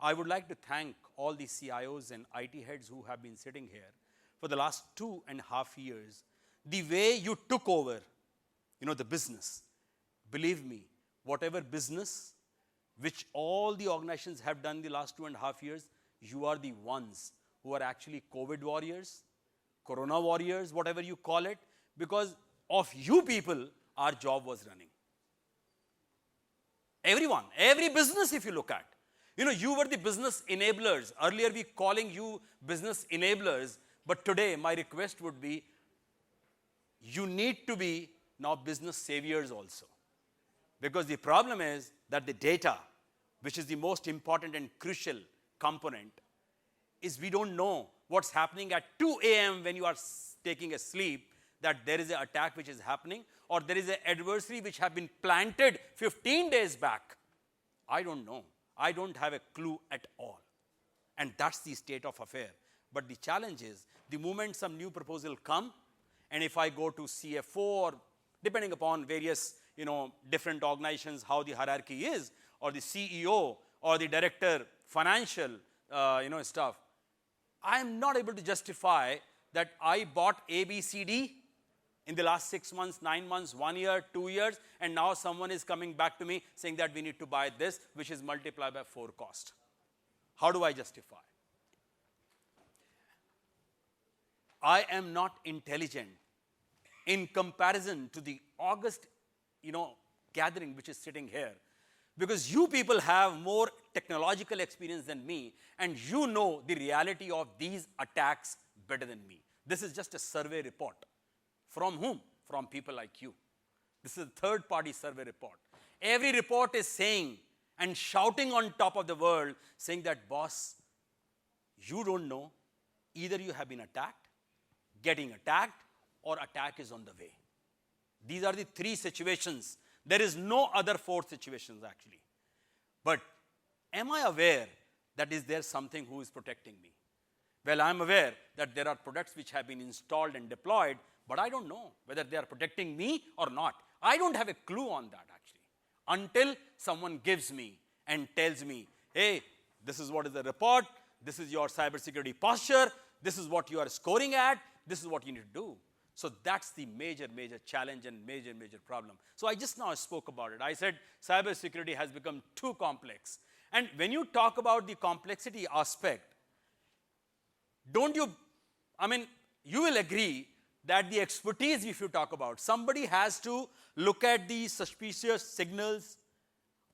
S6: I would like to thank all the CIOs and IT heads who have been sitting here for the last 2.5 years. The way you took over, the business. Believe me, whatever business which all the organizations have done the last 2.5 years, you are the ones who are actually COVID warriors, Corona warriors, whatever you call it, because of you people, our job was running. Everyone, every business if you look at, you were the business enablers. Earlier we calling you business enablers, but today my request would be, you need to be now business saviors also. Because the problem is that the data, which is the most important and crucial component, is we don't know what's happening at 2 a.m. when you are taking a sleep, that there is an attack which is happening, or there is an adversary which have been planted 15 days back. I don't know. I don't have a clue at all. And that's the state of affair. But the challenge is, the moment some new proposal come, and if I go to CFO, or depending upon various, different organizations, how the hierarchy is, or the CEO, or the director, financial, stuff, I am not able to justify that I bought A, B, C, D, in the last 6 months, 9 months, 1 year, 2 years, and now someone is coming back to me saying that we need to buy this, which is multiplied by 4 cost. How do I justify? I am not intelligent in comparison to the august, gathering which is sitting here. Because you people have more technological experience than me, and you know the reality of these attacks better than me. This is just a survey report. From whom? From people like you. This is a third-party survey report. Every report is saying and shouting on top of the world, saying that, boss, you don't know, either you have been attacked, getting attacked, or attack is on the way. These are the 3 situations. There is no other 4th situations actually. But am I aware that is there something who is protecting me? Well, I'm aware that there are products which have been installed and deployed, but I don't know whether they are protecting me or not. I don't have a clue on that actually, until someone gives me and tells me, hey, this is what is the report, this is your cybersecurity posture, this is what you are scoring at, this is what you need to do. So that's the major challenge and major problem. So I just now spoke about it. I said cybersecurity has become too complex. And when you talk about the complexity aspect, you will agree that the expertise, if you talk about, somebody has to look at the suspicious signals,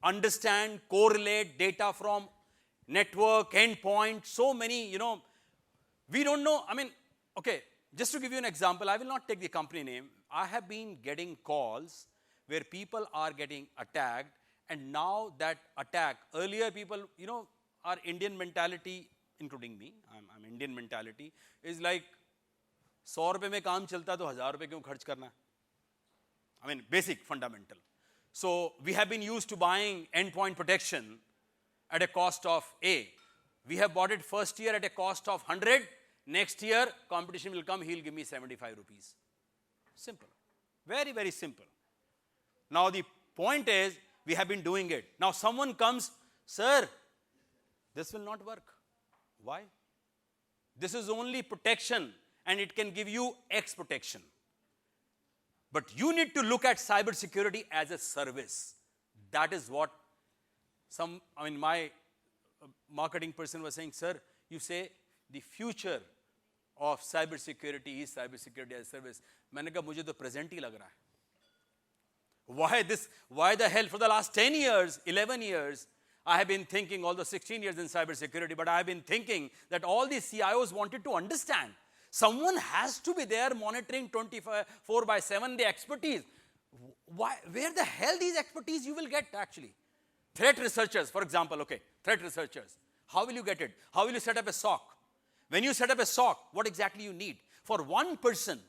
S6: understand, correlate data from network, endpoint, so many, we don't know. Okay, just to give you an example, I will not take the company name. I have been getting calls where people are getting attacked, and now that attack, earlier people, our Indian mentality, including me, I'm Indian mentality, is like, 100 रुपए में काम चलता तो 1000 रुपए क्यों खर्च करना? Basic, fundamental. So we have been used to buying endpoint protection at a cost of A. We have bought it first year at a cost of 100. Next year, competition will come, he'll give me 75 rupees. Simple. Very, very simple. Now the point is, we have been doing it. Now someone comes, sir, this will not work. Why? This is only protection, and it can give you X protection. But you need to look at cybersecurity as a service. That is what my marketing person was saying, sir, you say the future of cybersecurity is cybersecurity as a service. मैंने कहा मुझे तो present ही लग रहा है. Why the hell for the last 10 years, 11 years, I have been thinking, although 16 years in cybersecurity, but I have been thinking that all these CIOs wanted to understand. Someone has to be there monitoring 24/7 the expertise. Where the hell these expertise you will get actually? Threat researchers, for example, threat researchers. How will you get it? How will you set up a SOC? When you set up a SOC, what exactly you need? For one person,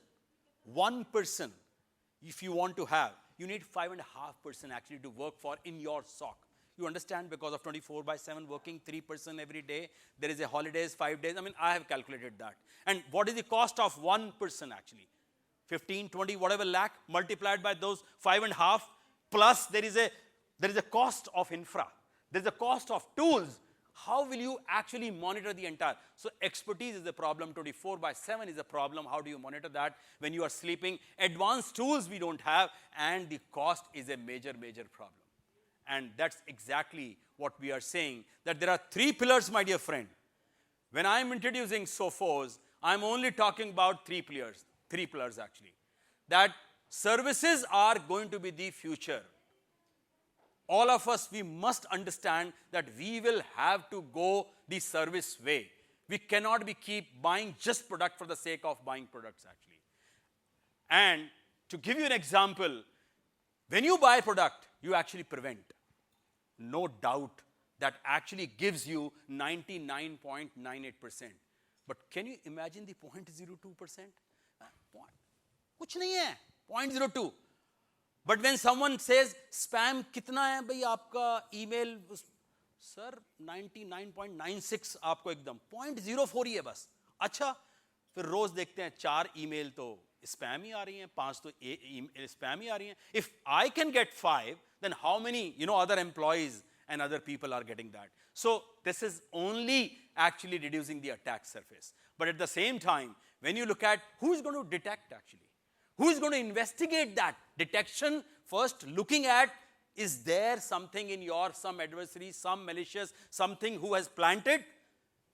S6: if you want to have, you need 5.5% actually to work for in your SOC. You understand, because of 24/7 working, 3% every day, there is a holidays, 5 days. I have calculated that. And what is the cost of 1% actually? 15, 20, whatever lakh multiplied by those 5.5, plus there is a cost of infra. There is a cost of tools. How will you actually monitor the entire? So expertise is a problem, 24/7 is a problem. How do you monitor that when you are sleeping? Advanced tools we don't have, and the cost is a major problem. And that's exactly what we are saying, that there are 3 pillars, my dear friend. When I'm introducing Sophos, I'm only talking about 3 pillars. 3 pillars actually. That services are going to be the future. All of us, we must understand that we will have to go the service way. We cannot keep buying just product for the sake of buying products actually. And to give you an example, when you buy product, you actually prevent. No doubt that actually gives you 99.98%. But can you imagine the 0.02%? कुछ नहीं है, 0.02. But when someone says, spam कितना है भाई आपका email, sir 99.96 आपको एकदम 0.04 ही है बस. अच्छा, फिर रोज देखते हैं 4 email तो spam ही आ रही हैं, 5 तो spam ही आ रही हैं. If I can get 5, then how many other employees and other people are getting that? So this is only actually reducing the attack surface. But at the same time, when you look at who is going to detect actually, Who is going to investigate that? Detection first, looking at, is there something in some adversary, some malicious, something who has planted?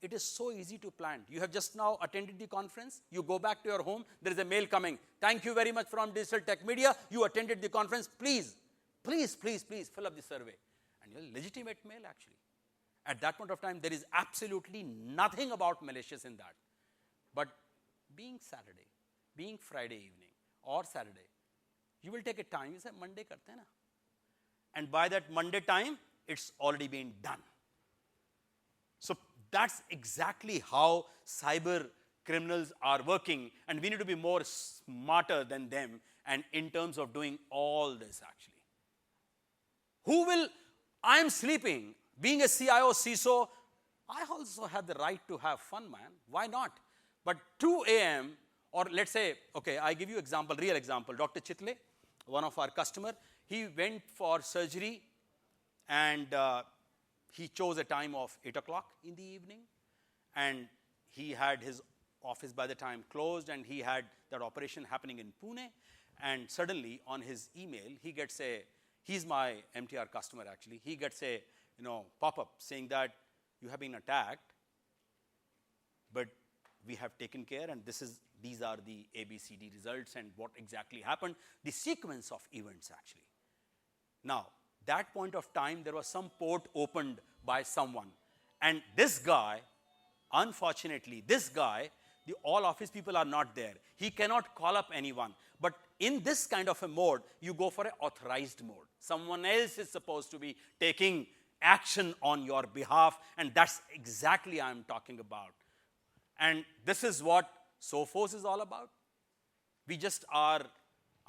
S6: It is so easy to plant. You have just now attended the conference. You go back to your home. There is a mail coming. Thank you very much from Digital Tech Media. You attended the conference. Please, please, please, please fill up the survey. And your legitimate mail actually. At that point of time, there is absolutely nothing about malicious in that. But being Saturday, being Friday evening or Saturday, you will take a time. You say, Monday karte na. And by that Monday time, it's already been done. So that's exactly how cyber criminals are working, and we need to be more smarter than them, and in terms of doing all this actually. I'm sleeping, being a CIO, CISO, I also have the right to have fun, man. Why not? But 2 a.m., or let's say, okay, I give you example, real example. Dr. Chitle, one of our customer, he went for surgery, and he chose a time of 8 o'clock in the evening, and he had his office by the time closed, and he had that operation happening in Pune, and suddenly on his email, he gets he's my MTR customer actually, he gets a pop-up saying that you have been attacked, but we have taken care, and these are the ABCD results and what exactly happened, the sequence of events actually. Now, that point of time, there was some port opened by someone. And this guy, unfortunately, all office people are not there. He cannot call up anyone. But in this kind of a mode, you go for an authorized mode. Someone else is supposed to be taking action on your behalf, and that's exactly I'm talking about. And this is what Sophos is all about. We just are,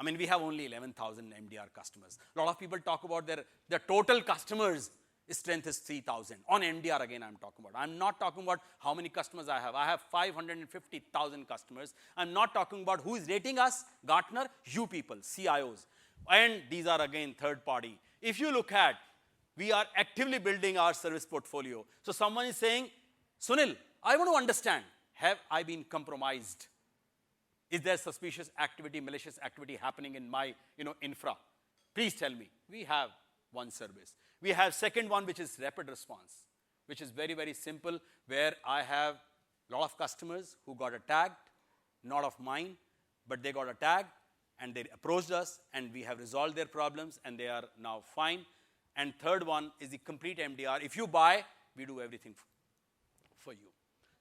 S6: we have only 11,000 MDR customers. A lot of people talk about their total customers strength is 3,000. On MDR again I'm talking about. I'm not talking about how many customers I have. I have 550,000 customers. I'm not talking about who is rating us, Gartner, you people, CIOs. And these are again third party. If you look at, we are actively building our service portfolio. So someone is saying, Sunil, I want to understand, have I been compromised? Is there suspicious activity, malicious activity happening in my infra? Please tell me. We have one service. We have second one, which is rapid response, which is very, very simple, where I have a lot of customers who got attacked, not of mine, but they got attacked, and they approached us, and we have resolved their problems, and they are now fine. And third one is the complete MDR. If you buy, we do everything for you.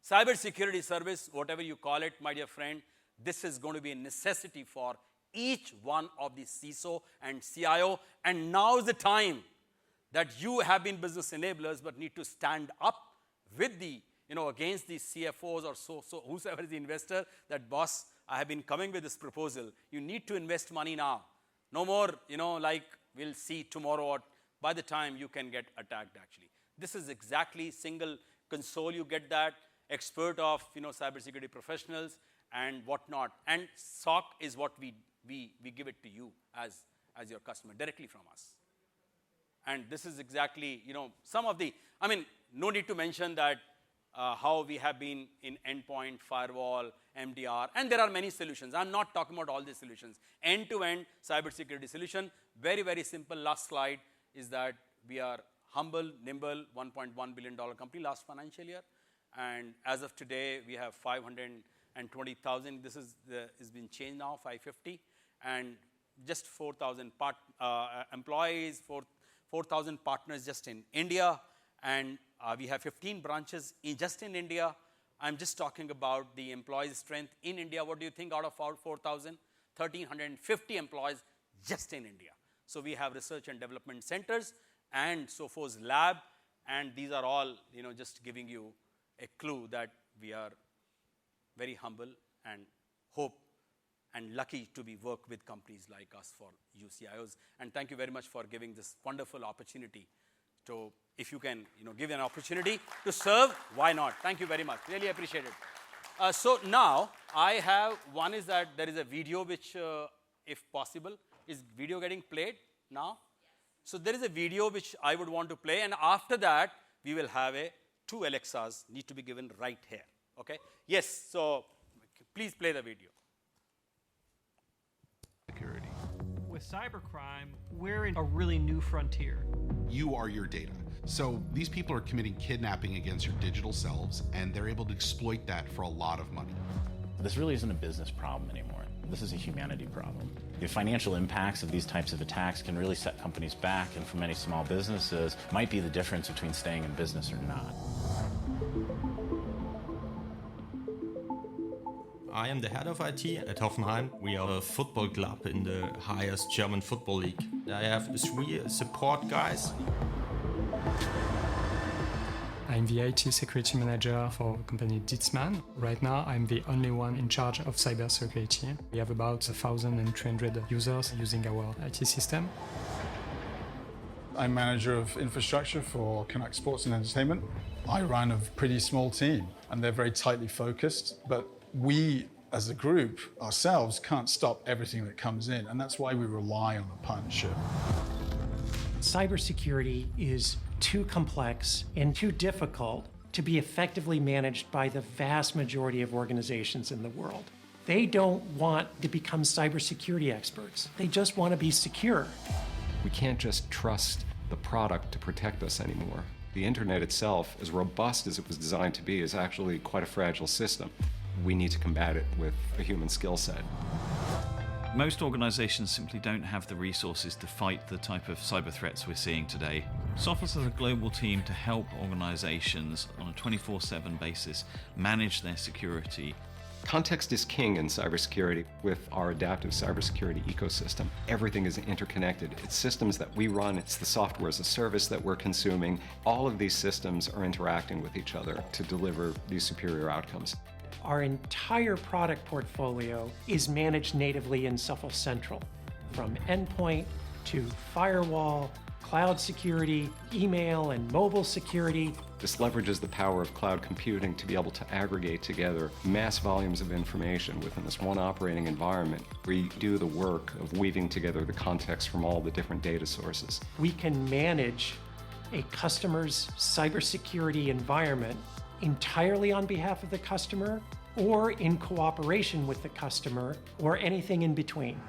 S6: Cybersecurity service, whatever you call it, my dear friend, this is going to be a necessity for each one of the CISO and CIO. And now is the time that you have been business enablers, but need to stand up with the, against the CFOs or so whosoever is the investor, that boss, I have been coming with this proposal. You need to invest money now. No more, like we'll see tomorrow, or by the time you can get attacked actually. This is exactly single console, you get that, expert of, cybersecurity professionals and whatnot. And SOC is what we give it to you as your customer, directly from us. And this is exactly, some of the, no need to mention that how we have been in endpoint, firewall, MDR, and there are many solutions. I'm not talking about all these solutions. End-to-end cybersecurity solution, very, very simple. Last slide is that we are humble, nimble, $1.1 billion company last financial year. And as of today, we have 520,000. This is been changed now, 550. And just 4,000 employees, 4,000 partners just in India. And we have 15 branches just in India. I'm just talking about the employee strength in India. What do you think out of our 4,000? 1,350 employees just in India. So we have research and development centers and Sophos lab. And these are all, just giving you a clue that we are very humble and hope and lucky to be work with companies like us for UCIOs. And thank you very much for giving this wonderful opportunity to, if you can, give an opportunity to serve, why not? Thank you very much. Really appreciate it. So now I have, one is that there is a video which, if possible, is video getting played now? So there is a video which I would want to play, and after that, we will have two Alexas need to be given right here, okay? Yes, so please play the video.
S7: cybersecurity.
S8: With cybercrime, we're in a really new frontier.
S9: You are your data. So these people are committing kidnapping against your digital selves, and they're able to exploit that for a lot of money.
S10: This really isn't a business problem anymore. This is a humanity problem. The financial impacts of these types of attacks can really set companies back, and for many small businesses, might be the difference between staying in business or not.
S11: I am the head of IT at Hoffenheim. We are a football club in the highest German football league. I have 3 support guys.
S12: I'm the IT security manager for the company Ditzman. Right now, I'm the only one in charge of cybersecurity. We have about 1,300 users using our IT system.
S13: I'm manager of infrastructure for Connect Sports and Entertainment. I run a pretty small team, and they're very tightly focused, but we as a group ourselves can't stop everything that comes in, and that's why we rely on a partnership.
S14: Cybersecurity is too complex and too difficult to be effectively managed by the vast majority of organizations in the world. They don't want to become cybersecurity experts. They just want to be secure.
S15: We can't just trust the product to protect us anymore. The internet itself, as robust as it was designed to be, is actually quite a fragile system. We need to combat it with a human skill set.
S7: Most organizations simply don't have the resources to fight the type of cyber threats we're seeing today. Sophos has a global team to help organizations on a 24/7 basis manage their security.
S15: Context is king in cybersecurity. With our adaptive cybersecurity ecosystem, everything is interconnected. It's systems that we run, it's the software as a service that we're consuming. All of these systems are interacting with each other to deliver these superior outcomes.
S14: Our entire product portfolio is managed natively in Sophos Central, from endpoint to firewall, cloud security, email and mobile security.
S15: This leverages the power of cloud computing to be able to aggregate together mass volumes of information within this one operating environment. We do the work of weaving together the context from all the different data sources.
S14: We can manage a customer's cybersecurity environment entirely on behalf of the customer, or in cooperation with the customer, or anything in between.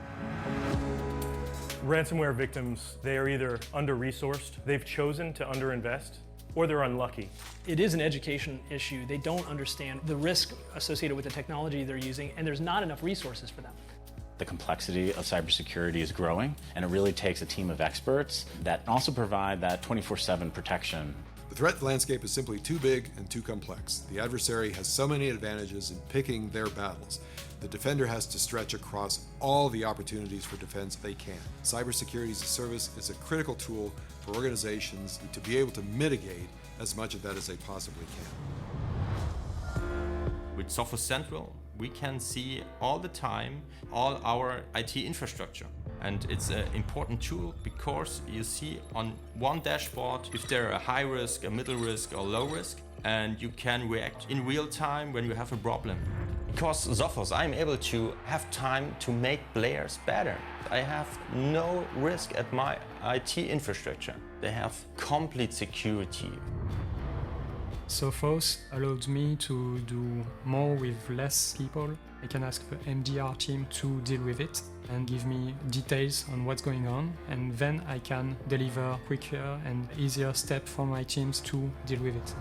S16: Ransomware victims, they are either under-resourced, they've chosen to underinvest, or they're unlucky.
S8: It is an education issue. They don't understand the risk associated with the technology they're using, and there's not enough resources for them.
S10: The complexity of cybersecurity is growing, and it really takes a team of experts that also provide that 24/7 protection.
S17: The threat landscape is simply too big and too complex. The adversary has so many advantages in picking their battles. The defender has to stretch across all the opportunities for defense they can. Cybersecurity as a service is a critical tool for organizations to be able to mitigate as much of that as they possibly can.
S11: With Sophos Central, we can see all the time all our IT infrastructure. And it's an important tool because you see on one dashboard if they're a high risk, a middle risk, or low risk, and you can react in real time when you have a problem. Because Sophos, I'm able to have time to make players better. I have no risk at my IT infrastructure. They have complete security.
S12: Sophos allows me to do more with less people. I can ask the MDR team to deal with it and give me details on what's going on, and then I can deliver quicker and easier steps for my teams to deal with it.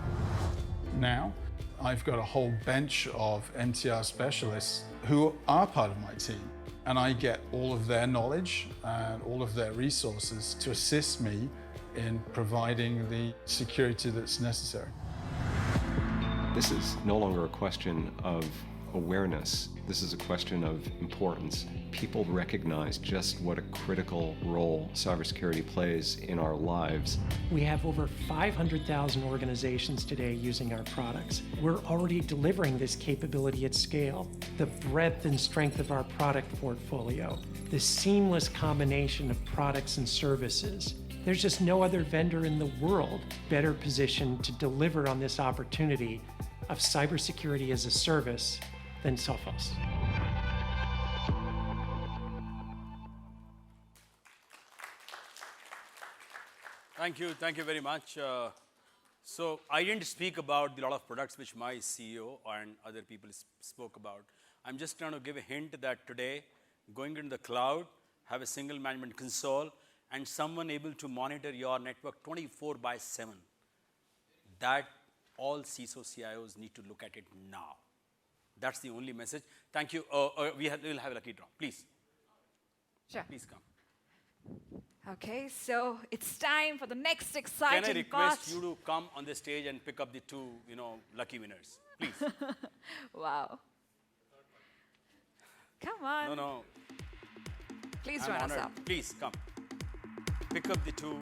S13: Now, I've got a whole bench of MTR specialists who are part of my team, and I get all of their knowledge and all of their resources to assist me in providing the security that's necessary.
S15: This is no longer a question of awareness. This is a question of importance. People recognize just what a critical role cybersecurity plays in our lives.
S14: We have over 500,000 organizations today using our products. We're already delivering this capability at scale. The breadth and strength of our product portfolio, the seamless combination of products and services. There's just no other vendor in the world better positioned to deliver on this opportunity of cybersecurity as a service than Sophos.
S6: Thank you very much. So I didn't speak about a lot of products which my CEO and other people spoke about. I'm just trying to give a hint that today, going into the cloud, have a single management console, and someone able to monitor your network 24/7. That all CISO CIOs need to look at it now. That's the only message. Thank you. We'll have a lucky draw. Please.
S1: Sure.
S6: Please come.
S1: Okay, so it's time for the next exciting
S6: Can I request
S1: part.
S6: you to come on the stage and pick up the two, lucky winners, please?
S1: Wow. Come on.
S6: No.
S1: Please
S6: I'm
S1: join us
S6: honored.
S1: up.
S6: Please come. Pick up the two.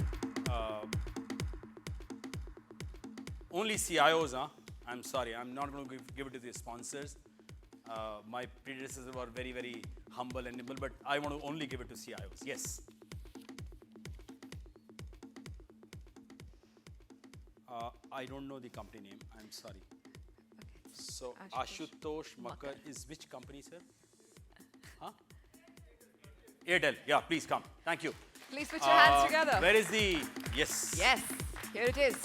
S6: Only CIOs, huh? I'm sorry. I'm not going to give it to the sponsors. My predecessors were very, very humble and nimble, but I want to only give it to CIOs. Yes. I don't know the company name. I'm sorry.
S1: Okay,
S6: so Ashutosh Makar is which company, sir? Huh? Airtel. Yeah, please come. Thank you.
S1: Please put your hands together.
S6: Where is the... Yes.
S1: Yes, here it is.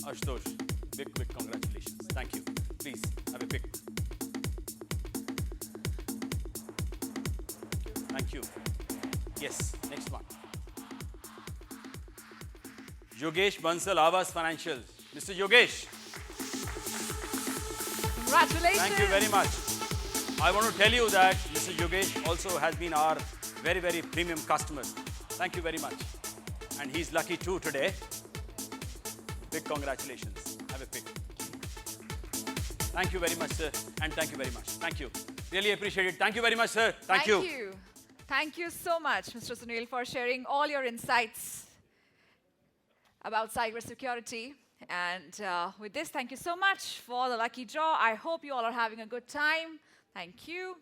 S6: Ashutosh, big congratulations. Thank you. Please, have a pic. Thank you. Yes, next one. Yogesh Bansal, Aavas Financials. Mr. Yogesh.
S1: Congratulations.
S6: Thank you very much. I want to tell you that Mr. Yogesh also has been our very, very premium customer. Thank you very much. And he's lucky too today. Big congratulations. Have a pic. Thank you very much, sir. And thank you very much. Thank you. Really appreciate it. Thank you very much, sir. Thank you.
S1: Thank you so much, Mr. Sunil, for sharing all your insights about cybersecurity. And with this, thank you so much for the lucky draw. I hope you all are having a good time. Thank you.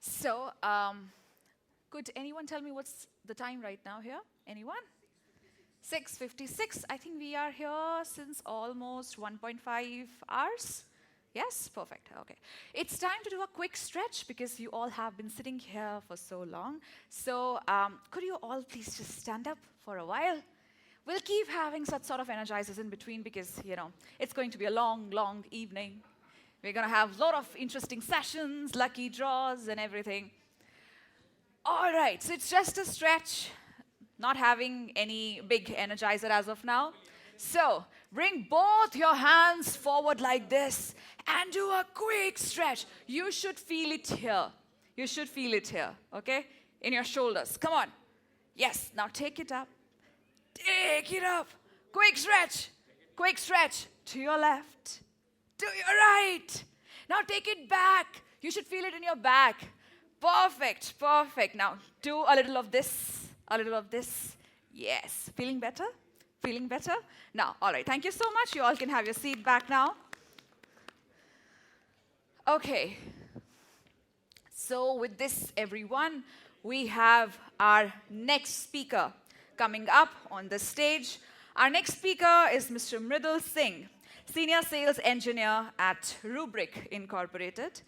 S1: So, could anyone tell me what's the time right now here? Anyone? 6:56. I think we are here since almost 1.5 hours. Yes, perfect. Okay. It's time to do a quick stretch because you all have been sitting here for so long. So, could you all please just stand up for a while? We'll keep having such sort of energizers in between because, it's going to be a long, long evening. We're going to have a lot of interesting sessions, lucky draws, and everything. All right, so it's just a stretch, not having any big energizer as of now. So, bring both your hands forward like this and do a quick stretch. You should feel it here. You should feel it here, okay? In your shoulders. Come on. Yes, now take it up. Take it up. Quick stretch. Quick stretch. To your left. To your right. Now take it back. You should feel it in your back. Perfect. Perfect. Now do a little of this. A little of this. Yes. Feeling better? Feeling better? Now, all right. Thank you so much. You all can have your seat back now. Okay. So with this, everyone, we have our next speaker coming up on the stage. Our next speaker is Mr. Mridul Singh, Senior Sales Engineer at Rubrik Incorporated.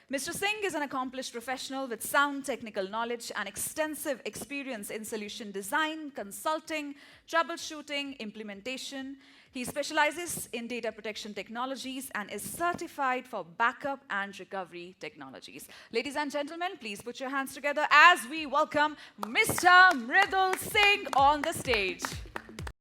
S1: Mr. Singh is an accomplished professional with sound technical knowledge and extensive experience in solution design, consulting, troubleshooting, implementation. He specializes in data protection technologies and is certified for backup and recovery technologies. Ladies and gentlemen, please put your hands together as we welcome Mr. Mridul Singh on the stage.